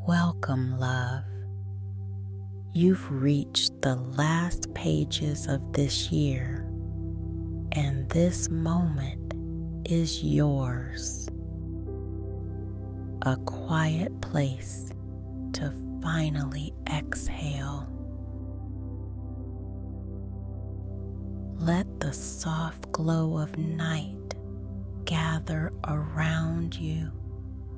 Welcome, love. You've reached the last pages of this year, and this moment is yours. A quiet place to finally exhale. Let the soft glow of night gather around you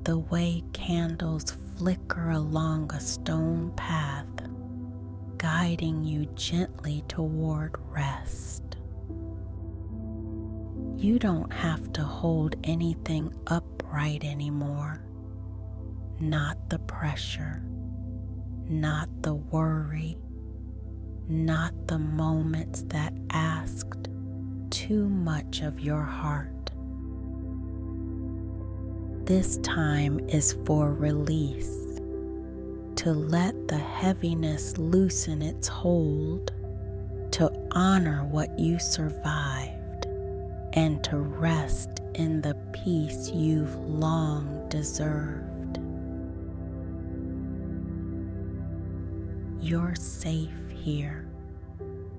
the way candles flicker along a stone path, guiding you gently toward rest. You don't have to hold anything upright anymore. Not the pressure, not the worry, not the moments that asked too much of your heart. This time is for release, to let the heaviness loosen its hold, to honor what you survived, and to rest in the peace you've long deserved. You're safe here,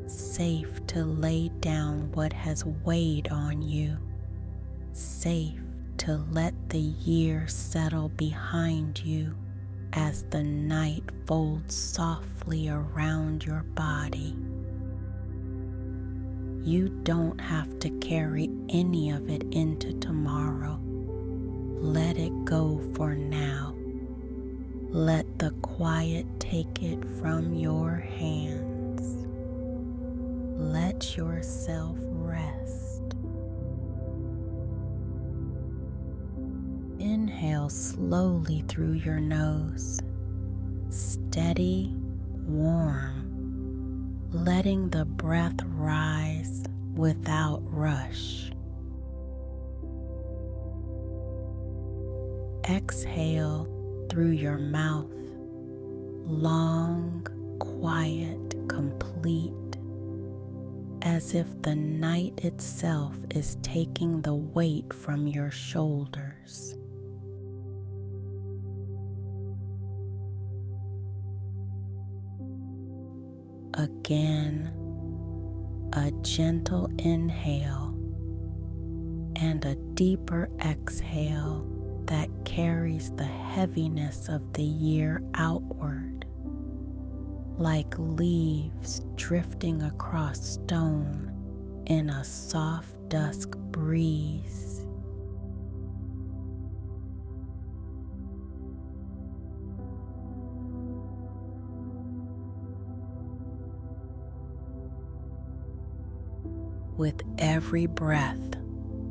safe to lay down what has weighed on you, safe to let the year settle behind you as the night folds softly around your body. You don't have to carry any of it into tomorrow. Let it go for now. Let the quiet take it from your hands. Let yourself rest. Inhale slowly through your nose, steady, warm, letting the breath rise without rush. Exhale through your mouth, long, quiet, complete, as if the night itself is taking the weight from your shoulders. Again, a gentle inhale and a deeper exhale that carries the heaviness of the year outward, like leaves drifting across stone in a soft dusk breeze. With every breath,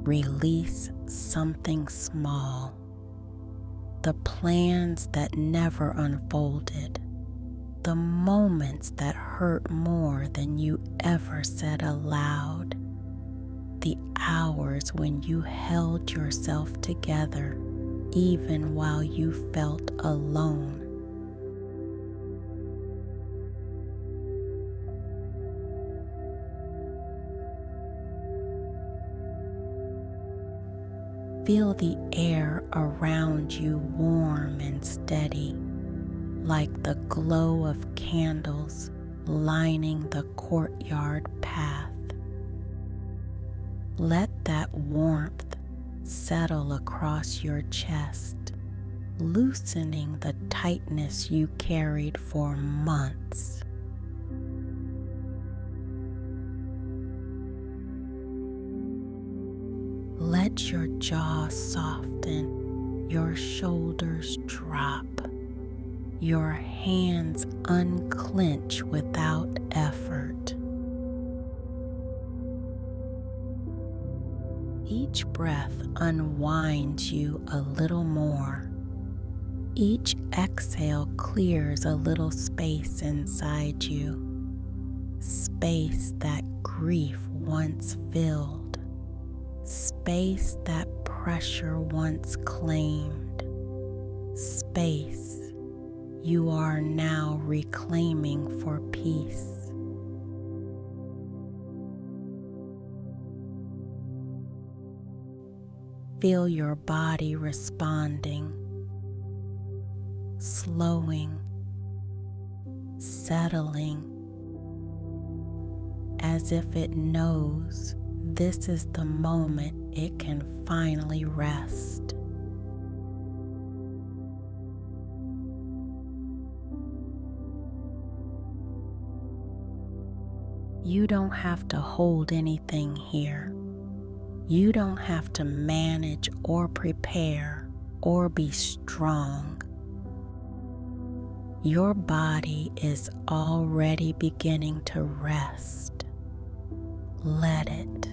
release something small. The plans that never unfolded, the moments that hurt more than you ever said aloud, the hours when you held yourself together even while you felt alone. Feel the air around you warm and steady, like the glow of candles lining the courtyard path. Let that warmth settle across your chest, loosening the tightness you carried for months. Let your jaw soften, your shoulders drop, your hands unclench without effort. Each breath unwinds you a little more. Each exhale clears a little space inside you, space that grief once filled. Space that pressure once claimed, space you are now reclaiming for peace. Feel your body responding. slowing, settling, as if it knows this is the moment it can finally rest. You don't have to hold anything here. You don't have to manage or prepare or be strong. Your body is already beginning to rest. Let it.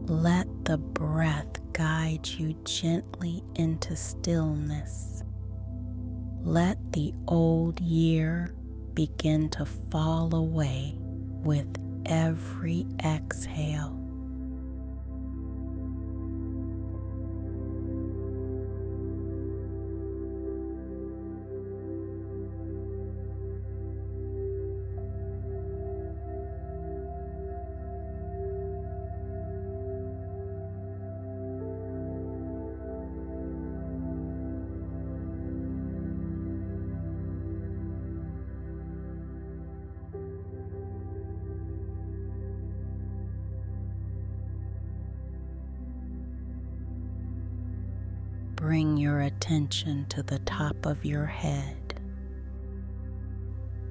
Let the breath guide you gently into stillness. Let the old year begin to fall away with every exhale. Bring your attention to the top of your head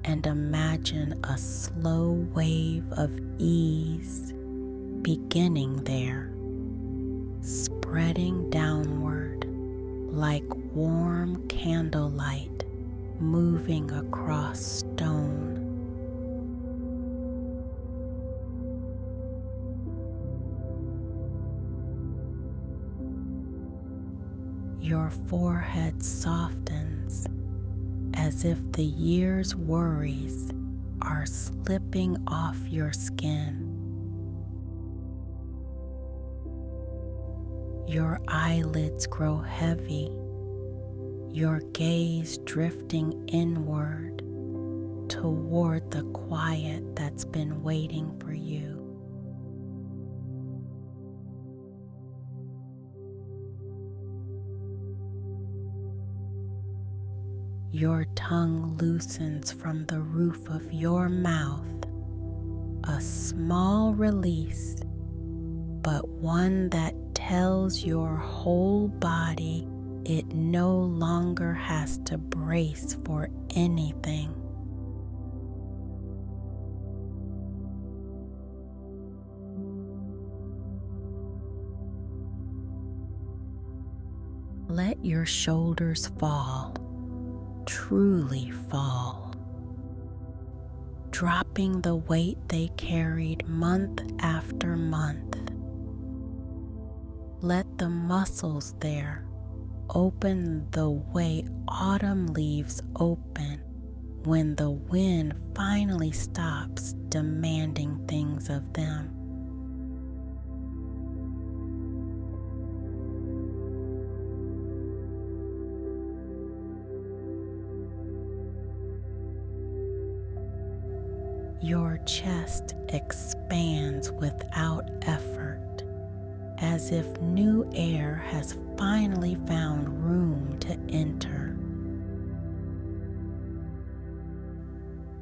and imagine a slow wave of ease beginning there, spreading downward like warm candlelight moving across stone. Your forehead softens as if the year's worries are slipping off your skin. Your eyelids grow heavy, your gaze drifting inward toward the quiet that's been waiting for you. Your tongue loosens from the roof of your mouth, a small release, but one that tells your whole body it no longer has to brace for anything. Let your shoulders fall. Truly fall, dropping the weight they carried month after month. Let the muscles there open the way autumn leaves open when the wind finally stops demanding things of them. Your chest expands without effort, as if new air has finally found room to enter.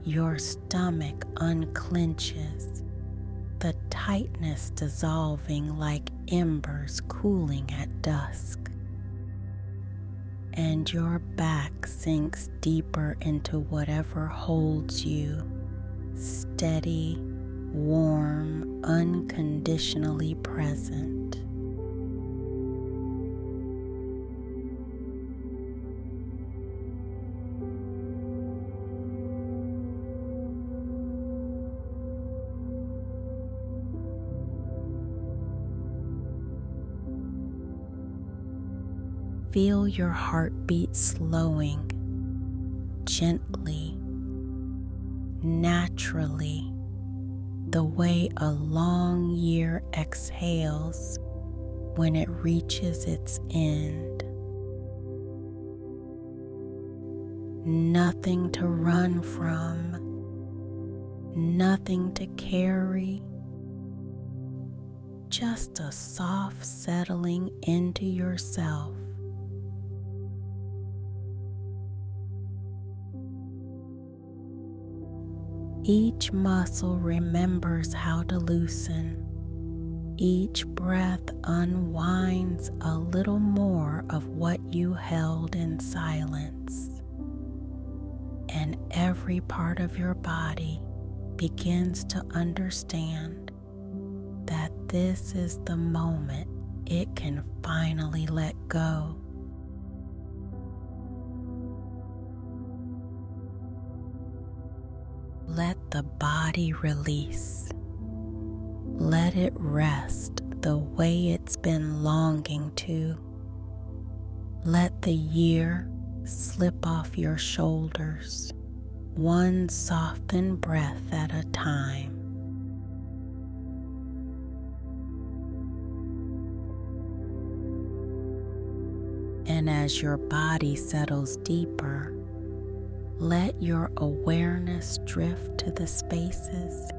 Your stomach unclenches, the tightness dissolving like embers cooling at dusk. And your back sinks deeper into whatever holds you. Steady, warm, unconditionally present. Feel your heartbeat slowing, gently, naturally, the way a long year exhales when it reaches its end. Nothing to run from, nothing to carry, just a soft settling into yourself. Each muscle remembers how to loosen. Each breath unwinds a little more of what you held in silence. And every part of your body begins to understand that this is the moment it can finally let go. Let the body release. Let it rest the way it's been longing to. Let the year slip off your shoulders, one softened breath at a time. And as your body settles deeper, let your awareness drift to the spaces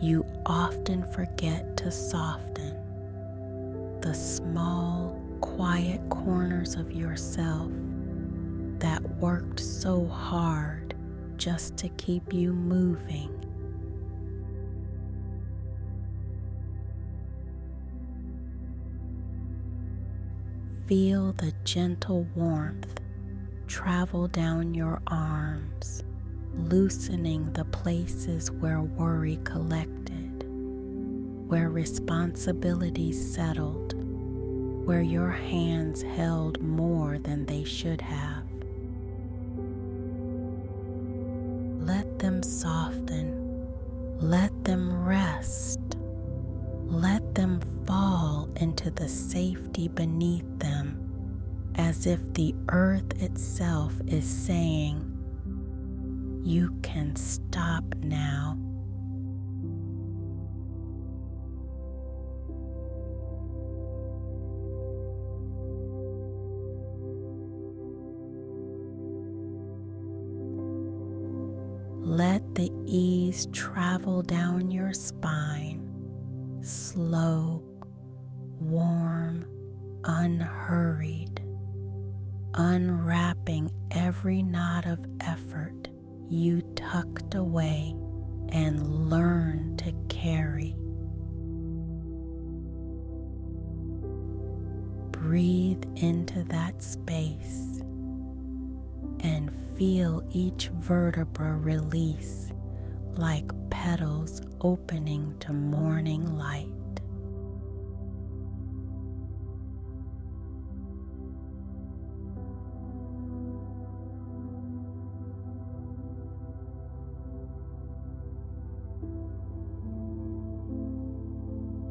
you often forget to soften, the small, quiet corners of yourself that worked so hard just to keep you moving. Feel the gentle warmth travel down your arms, loosening the places where worry collected, where responsibilities settled, where your hands held more than they should have. Let them soften, let them rest, let them fall into the safety beneath them, as if the earth itself is saying, "You can stop now." Let the ease travel down your spine, slow, warm, unhurried, unwrapping every knot of effort you tucked away and learned to carry. Breathe into that space and feel each vertebra release like petals opening to morning light.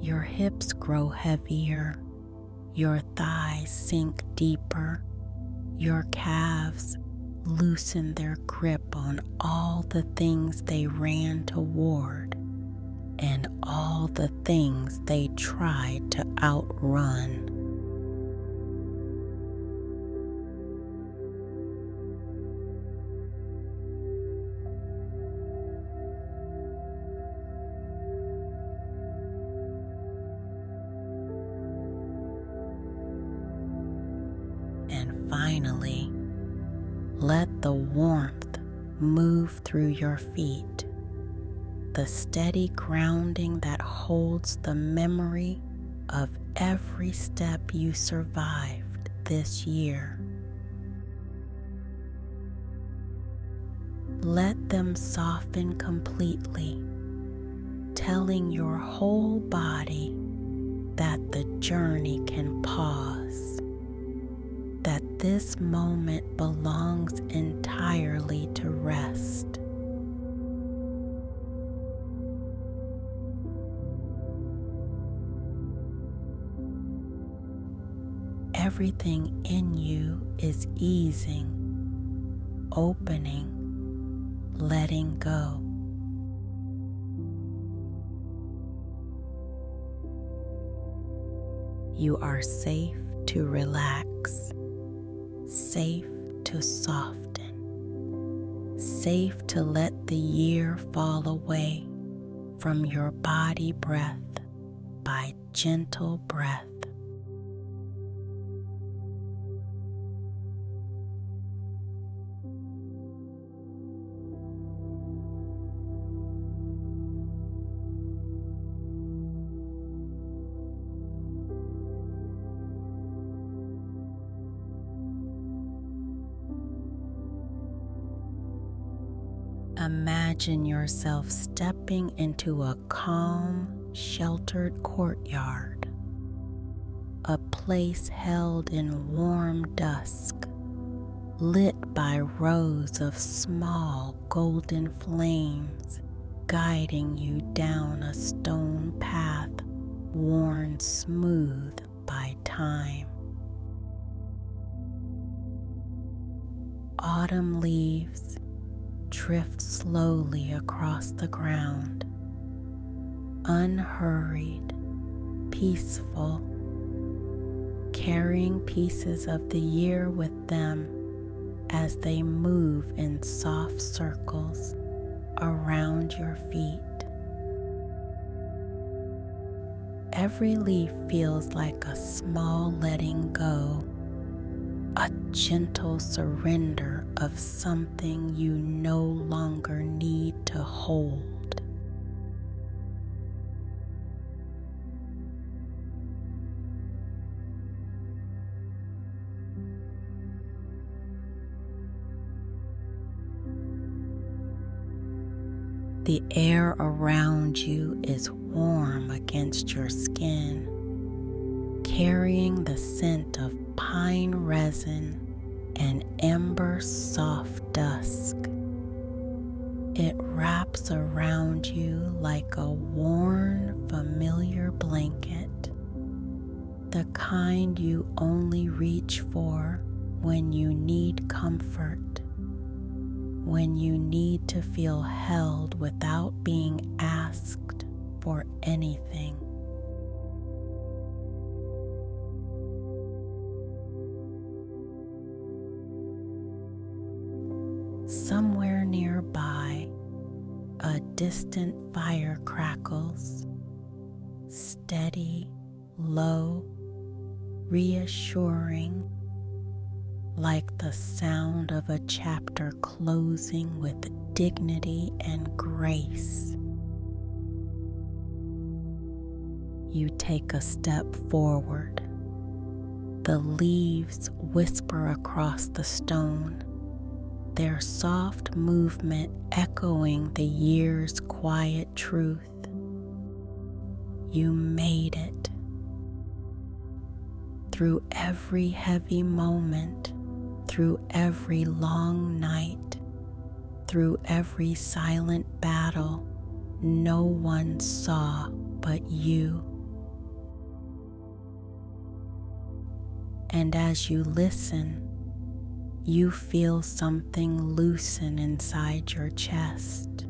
Your hips grow heavier, your thighs sink deeper, your calves loosen their grip on all the things they ran toward and all the things they tried to outrun. And finally, let the warmth move through your feet, the steady grounding that holds the memory of every step you survived this year. Let them soften completely, telling your whole body that the journey can pause, that this moment belongs entirely to rest. Everything in you is easing, opening, letting go. You are safe to relax, safe to soften, safe to let the year fall away from your body breath by gentle breath. Imagine yourself stepping into a calm, sheltered courtyard, a place held in warm dusk, lit by rows of small golden flames guiding you down a stone path worn smooth by time. Autumn leaves drift slowly across the ground, unhurried, peaceful, carrying pieces of the year with them as they move in soft circles around your feet. Every leaf feels like a small letting go, a gentle surrender of something you no longer need to hold. The air around you is warm against your skin, carrying the scent of pine resin and ember soft dusk. It wraps around you like a worn, familiar blanket, the kind you only reach for when you need comfort, when you need to feel held without being asked for anything. Somewhere nearby, a distant fire crackles, steady, low, reassuring, like the sound of a chapter closing with dignity and grace. You take a step forward. The leaves whisper across the stone, their soft movement echoing the year's quiet truth. You made it. Through every heavy moment, through every long night, through every silent battle, no one saw but you. And as you listen, you feel something loosen inside your chest,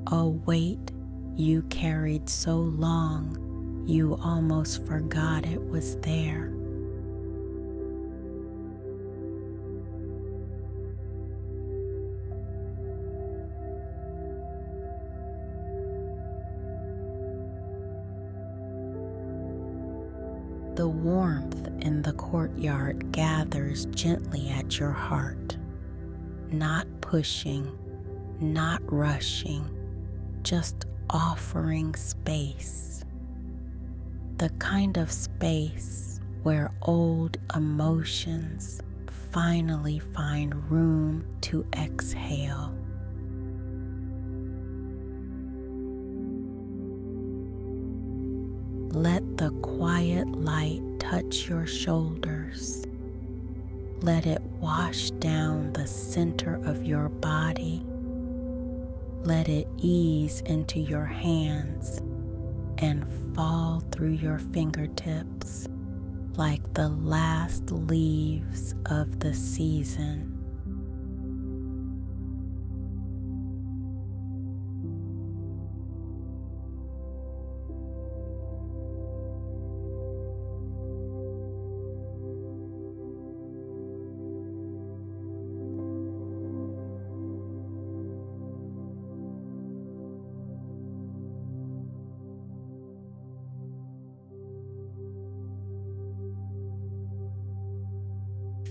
a weight you carried so long you almost forgot it was there. The warmth in the courtyard gathers gently at your heart, not pushing, not rushing, just offering space. The kind of space where old emotions finally find room to exhale. Let the quiet light touch your shoulders. Let it wash down the center of your body. Let it ease into your hands and fall through your fingertips like the last leaves of the season.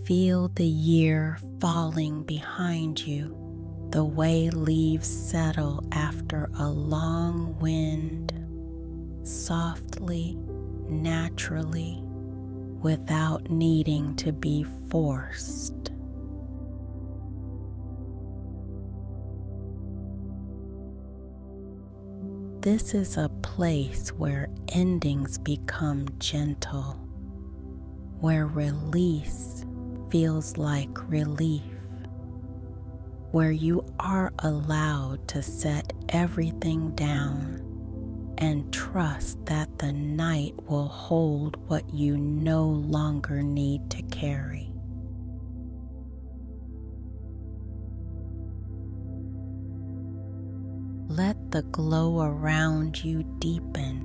Feel the year falling behind you, the way leaves settle after a long wind, softly, naturally, without needing to be forced. This is a place where endings become gentle, where release feels like relief, where you are allowed to set everything down and trust that the night will hold what you no longer need to carry. Let the glow around you deepen.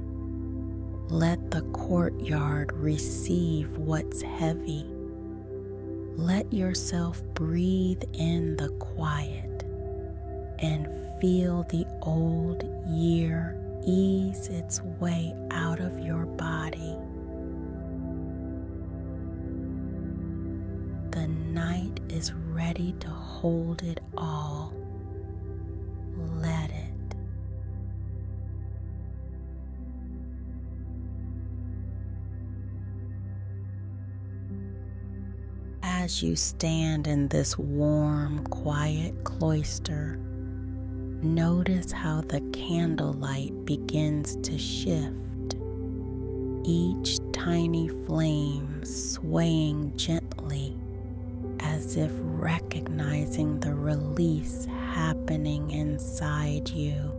Let the courtyard receive what's heavy. Let yourself breathe in the quiet and feel the old year ease its way out of your body. The night is ready to hold it all. Let it. As you stand in this warm, quiet cloister, notice how the candlelight begins to shift, each tiny flame swaying gently as if recognizing the release happening inside you.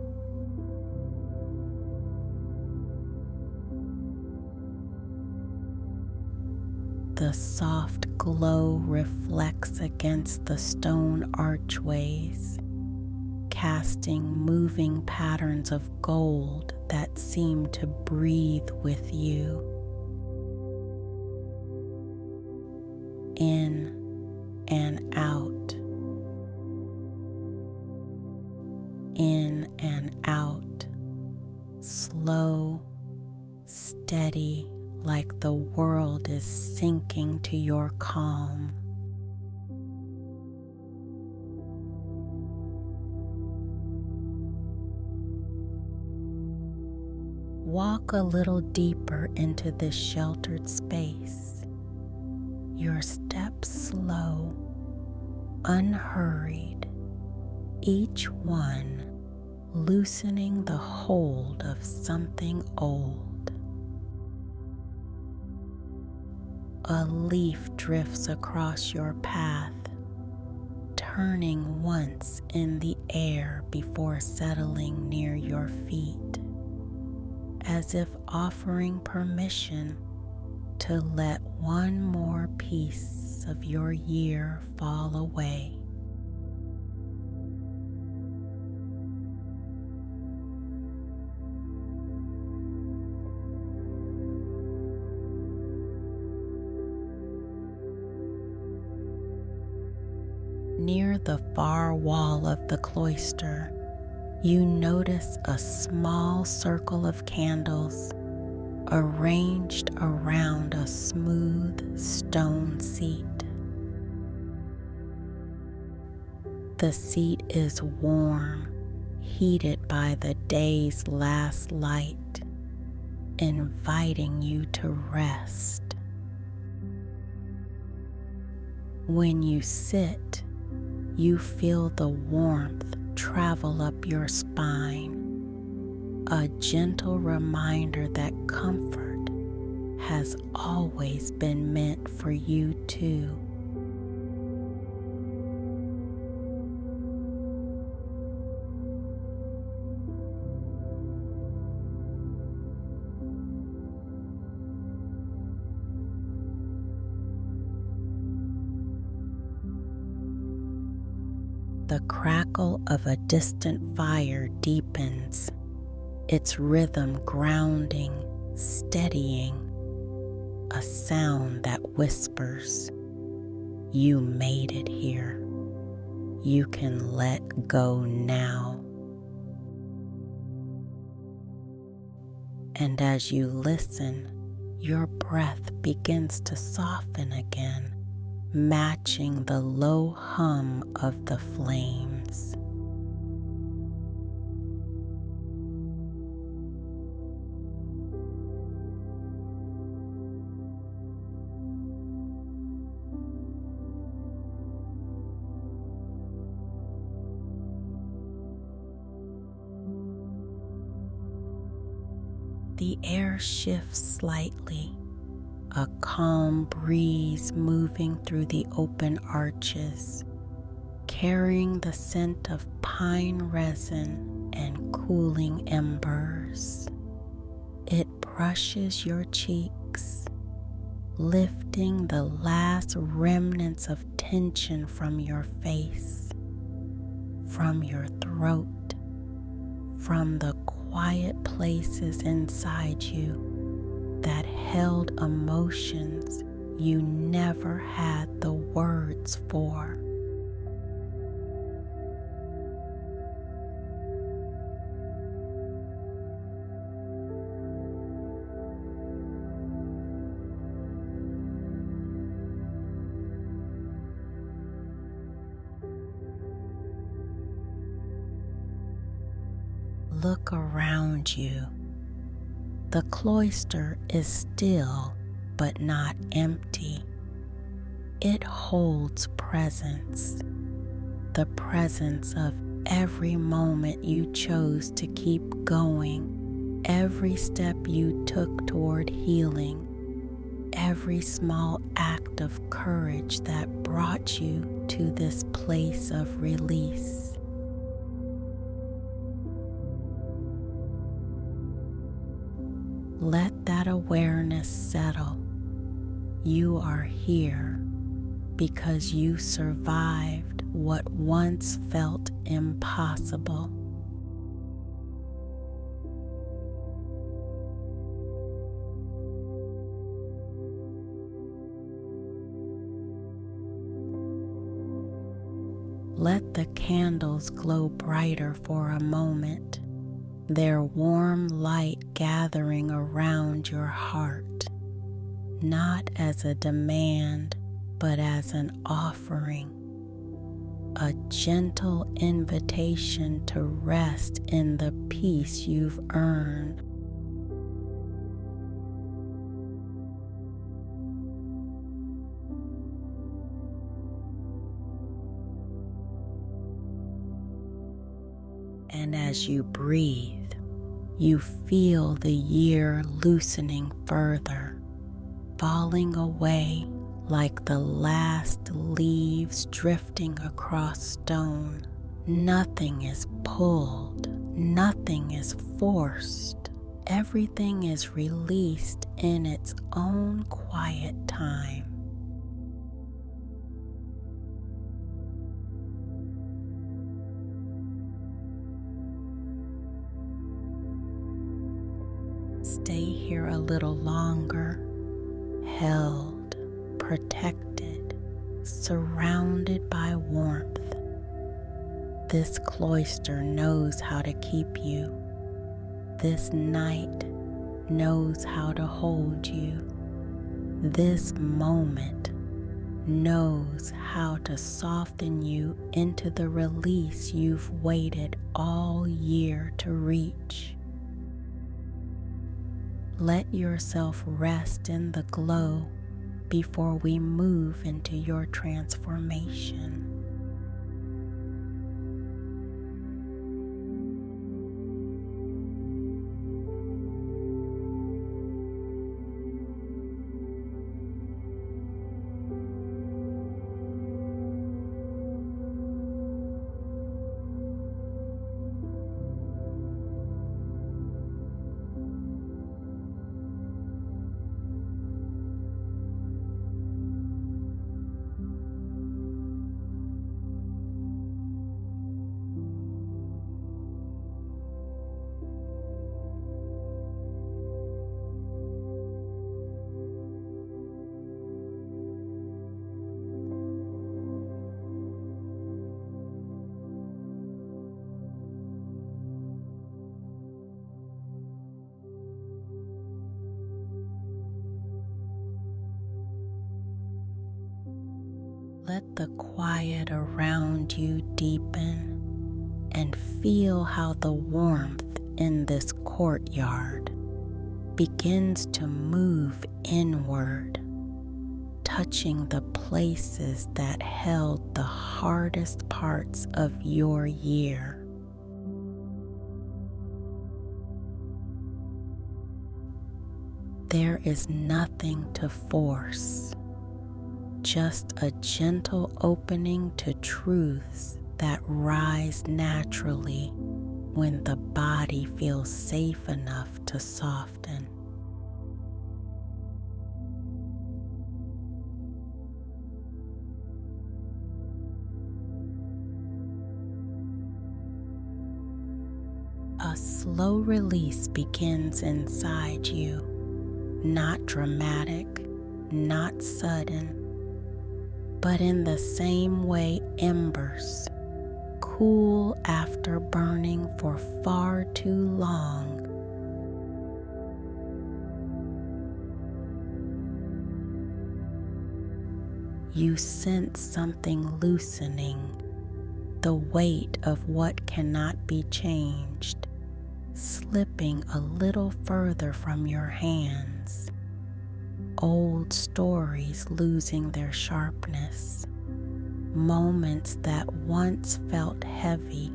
The soft glow reflects against the stone archways, casting moving patterns of gold that seem to breathe with you. In and out, in and out, slow, steady, like the world is sinking to your calm. Walk a little deeper into this sheltered space, your steps slow, unhurried, each one loosening the hold of something old. A leaf drifts across your path, turning once in the air before settling near your feet, as if offering permission to let one more piece of your year fall away. Near the far wall of the cloister, you notice a small circle of candles arranged around a smooth stone seat. The seat is warm, heated by the day's last light, inviting you to rest. When you sit, you feel the warmth travel up your spine, a gentle reminder that comfort has always been meant for you too. The crackle of a distant fire deepens, its rhythm grounding, steadying, a sound that whispers, "You made it here. You can let go now." And as you listen, your breath begins to soften again, matching the low hum of the flames. The air shifts slightly, a calm breeze moving through the open arches, carrying the scent of pine resin and cooling embers. It brushes your cheeks, lifting the last remnants of tension from your face, from your throat, from the quiet places inside you that held emotions you never had the words for. Look around you. The cloister is still but not empty. It holds presence, the presence of every moment you chose to keep going, every step you took toward healing, every small act of courage that brought you to this place of release. Let that awareness settle. You are here because you survived what once felt impossible. Let the candles glow brighter for a moment, their warm light gathering around your heart, not as a demand, but as an offering, a gentle invitation to rest in the peace you've earned. And as you breathe, you feel the year loosening further, falling away like the last leaves drifting across stone. Nothing is pulled, nothing is forced. Everything is released in its own quiet time. Stay here a little longer, held, protected, surrounded by warmth. This cloister knows how to keep you. This night knows how to hold you. This moment knows how to soften you into the release you've waited all year to reach. Let yourself rest in the glow before we move into your transformation. Let the quiet around you deepen and feel how the warmth in this courtyard begins to move inward, touching the places that held the hardest parts of your year. There is nothing to force, just a gentle opening to truths that rise naturally when the body feels safe enough to soften. A slow release begins inside you, not dramatic, not sudden, but in the same way embers cool after burning for far too long. You sense something loosening, the weight of what cannot be changed, slipping a little further from your hands. Old stories losing their sharpness, moments that once felt heavy,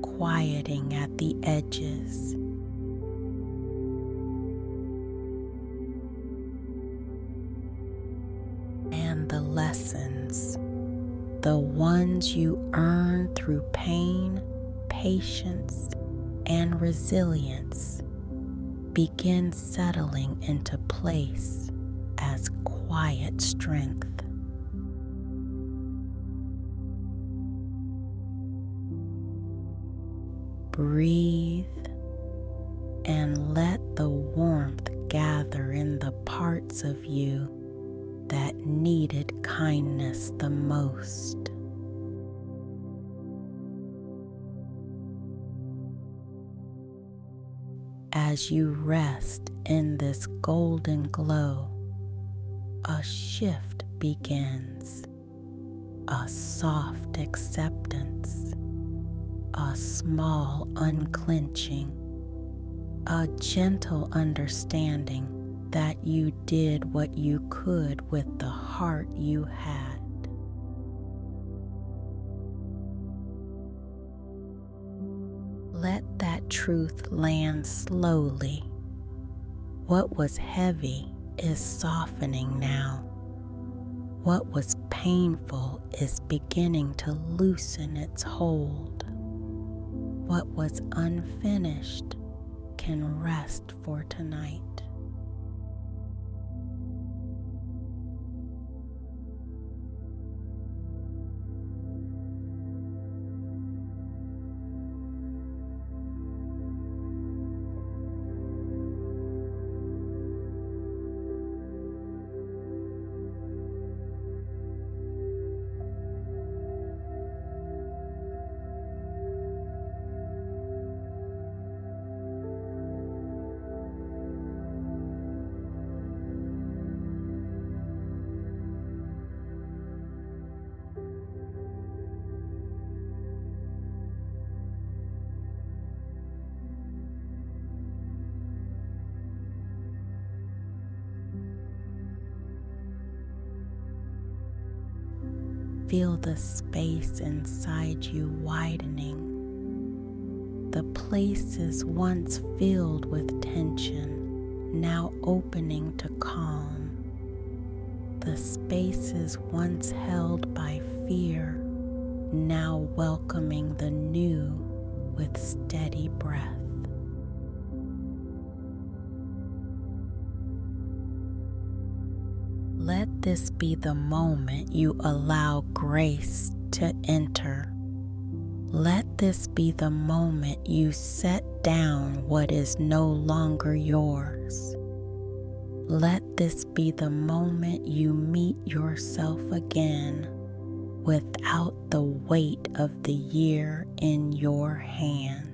quieting at the edges. And the lessons, the ones you earned through pain, patience, and resilience, begin settling into place as quiet strength. Breathe and let the warmth gather in the parts of you that needed kindness the most. As you rest in this golden glow, a shift begins, a soft acceptance, a small unclenching, a gentle understanding that you did what you could with the heart you had. Let that truth land slowly. What was heavy is softening now. What was painful is beginning to loosen its hold. What was unfinished can rest for tonight. Feel the space inside you widening. The places once filled with tension, now opening to calm. The spaces once held by fear, now welcoming the new with steady breath. Let this be the moment you allow grace to enter. Let this be the moment you set down what is no longer yours. Let this be the moment you meet yourself again without the weight of the year in your hands.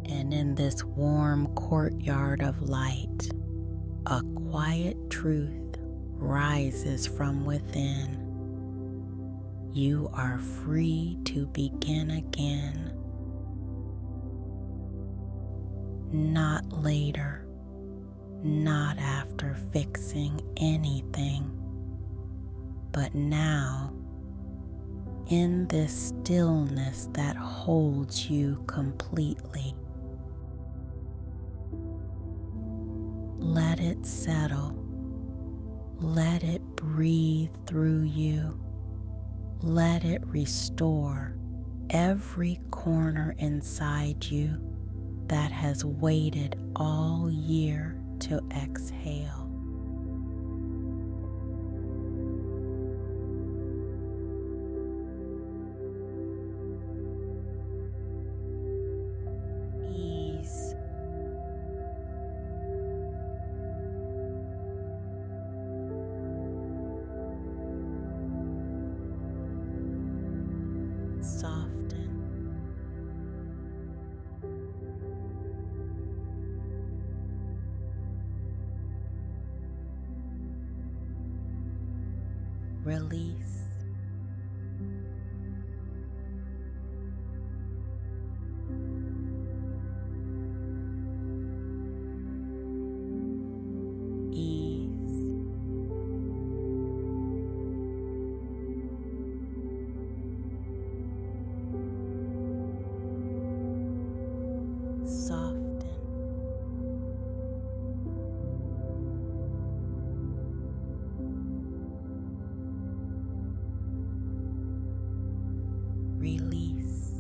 And in this warm courtyard of light, a quiet truth rises from within. You are free to begin again. Not later, not after fixing anything, but now, in this stillness that holds you completely. Let it settle. Let it breathe through you. Let it restore every corner inside you that has waited all year to exhale. Ease. Soften. Release. Ease. Soften. Release.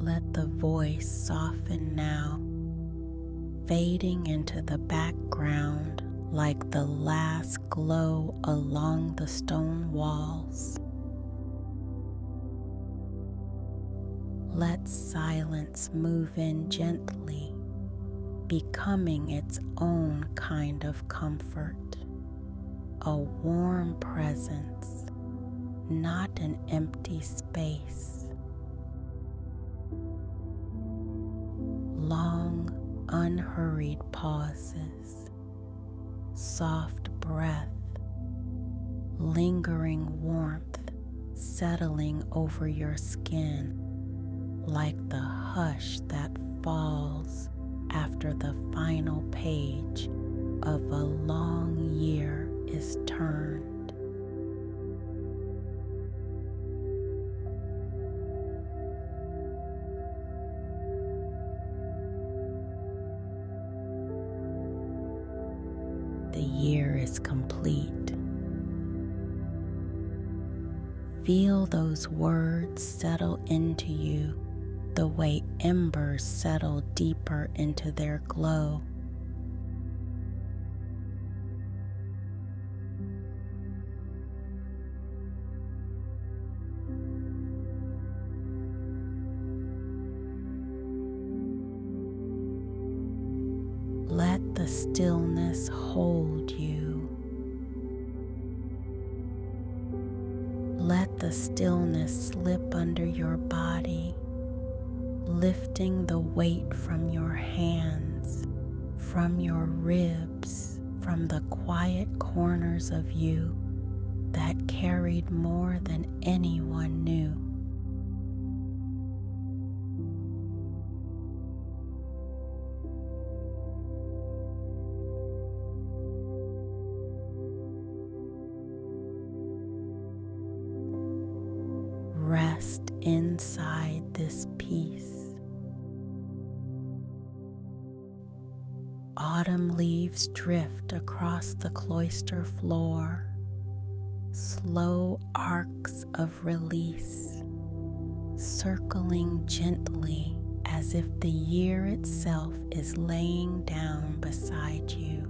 Let the voice soften now, fading into the background like the last glow along the stone walls. Let silence move in gently, becoming its own kind of comfort, a warm presence, not an empty space. Long, unhurried pauses, soft breath, lingering warmth settling over your skin like the hush that falls after the final page of a long year is turned. The year is complete. Feel those words settle into you the way embers settle deeper into their glow. Let the stillness hold you. Let the stillness slip under your body, lifting the weight from your hands, from your ribs, from the quiet corners of you that carried more than anyone knew. Rest inside this peace. Autumn leaves drift across the cloister floor, slow arcs of release, circling gently as if the year itself is laying down beside you.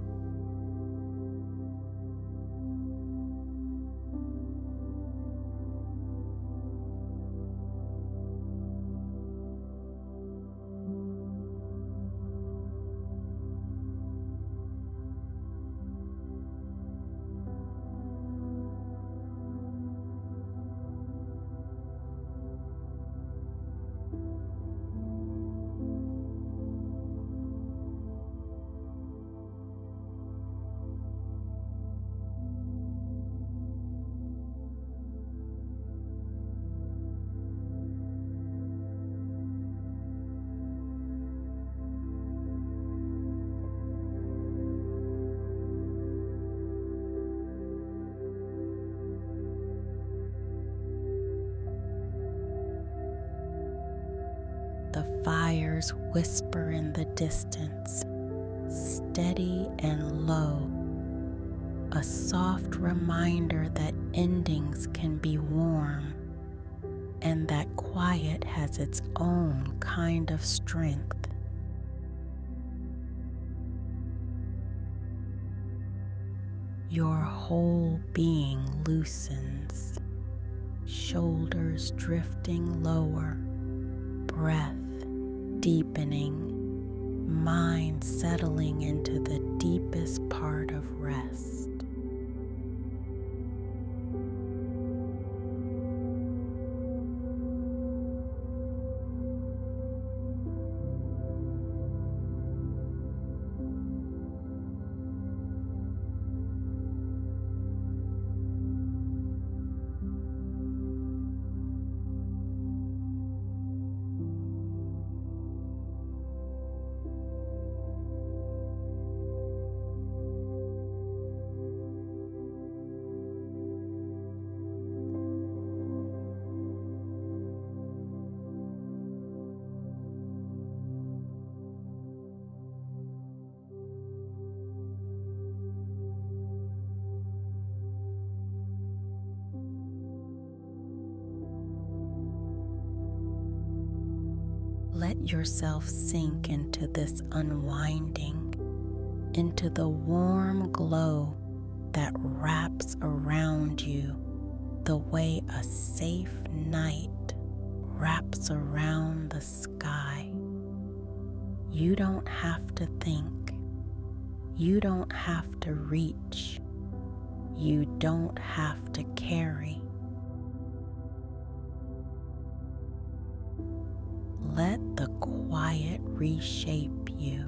The fires whisper in the distance, steady and low, a soft reminder that endings can be warm and that quiet has its own kind of strength. Your whole being loosens, shoulders drifting lower, breath deepening, mind settling into the deepest part of rest. Let yourself sink into this unwinding, into the warm glow that wraps around you the way a safe night wraps around the sky. You don't have to think. You don't have to reach. You don't have to carry. Let the quiet reshape you,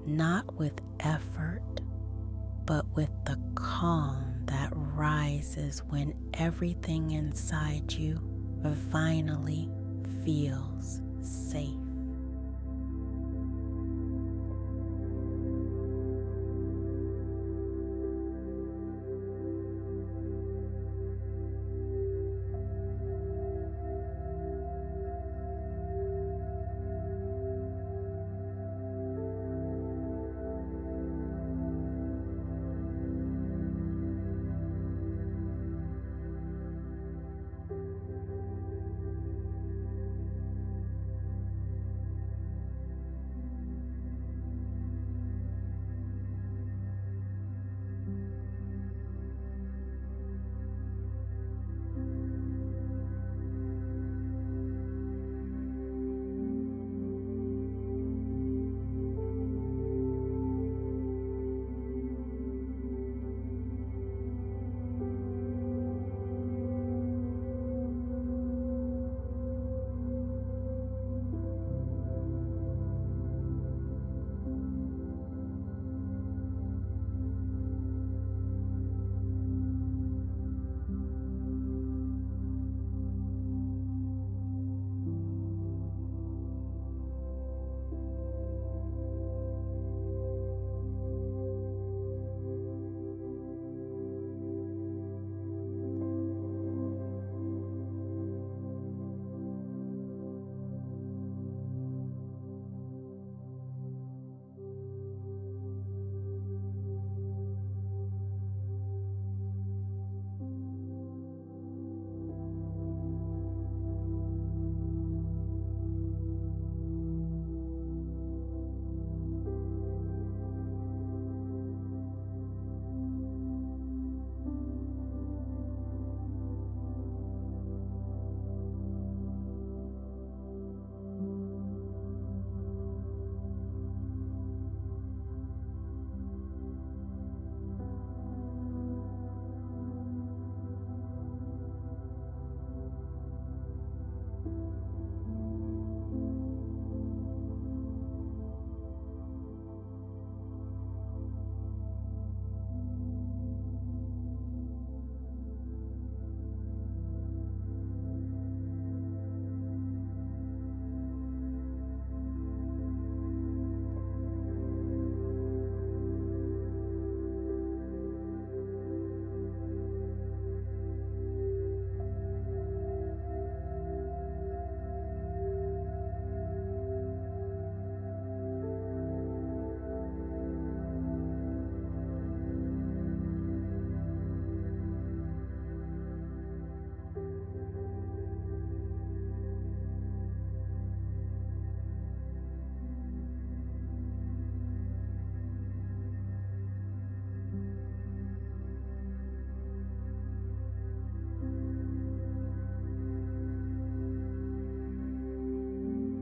not with effort, but with the calm that rises when everything inside you finally feels safe.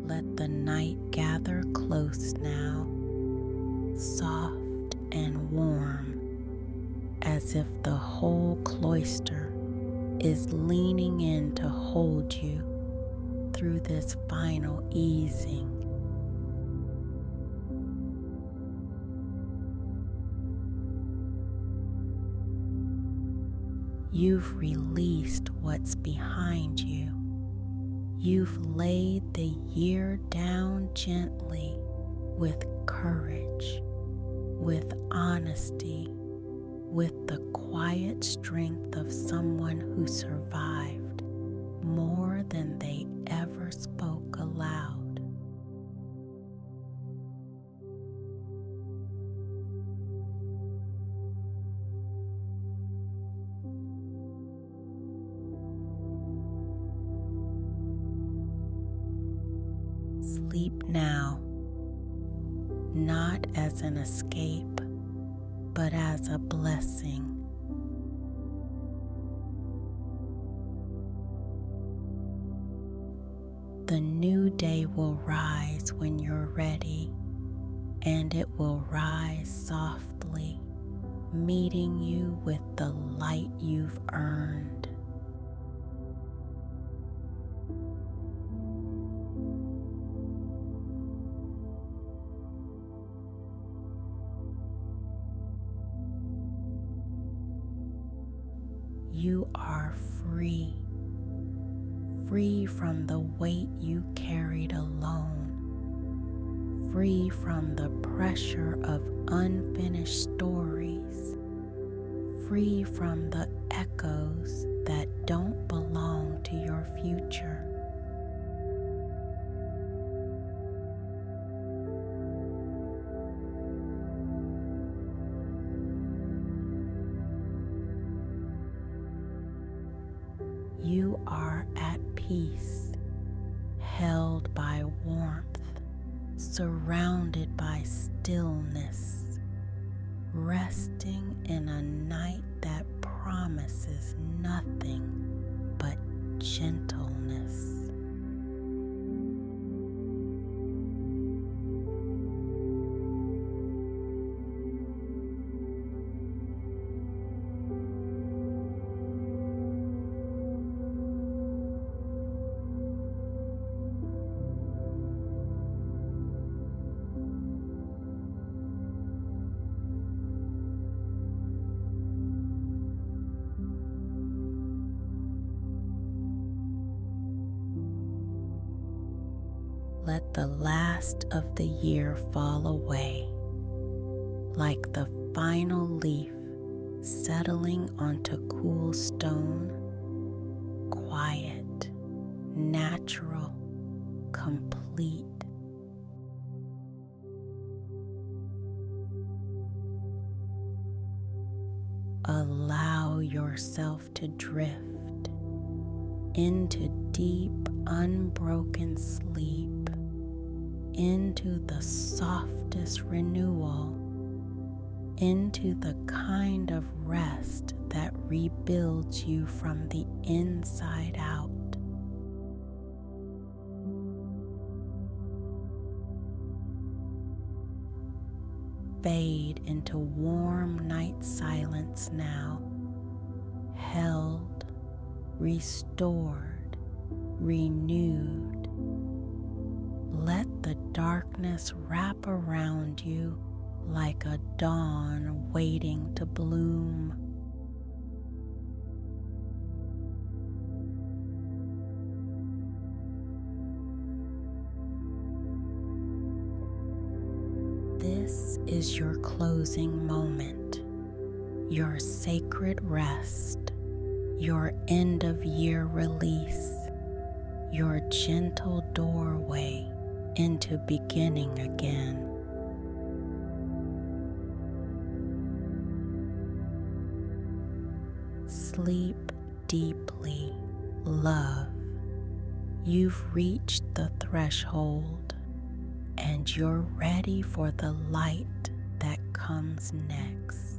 Let the night gather close now, soft and warm, as if the whole cloister is leaning in to hold you through this final easing. You've released what's behind you. You've laid the year down gently with courage, with honesty, with the quiet strength of someone who survived more than they ever spoke aloud. Sleep now, not as an escape, but as a blessing. The new day will rise when you're ready, and it will rise softly, meeting you with the light you've earned. You are free, free from the weight you carried alone, free from the pressure of unfinished stories, free from the echoes that don't belong to your future. You are at peace, held by warmth, surrounded by stillness, resting in a night that promises nothing but gentleness. Let the last of the year fall away, like the final leaf settling onto cool stone, quiet, natural, complete. Allow yourself to drift into deep, unbroken sleep, into the softest renewal, into the kind of rest that rebuilds you from the inside out. Fade into warm night silence now, held, restored, renewed. Let the darkness wrap around you like a dawn waiting to bloom. This is your closing moment, your sacred rest, your end-of-year release, your gentle doorway into beginning again. Sleep deeply, love. You've reached the threshold, and you're ready for the light that comes next.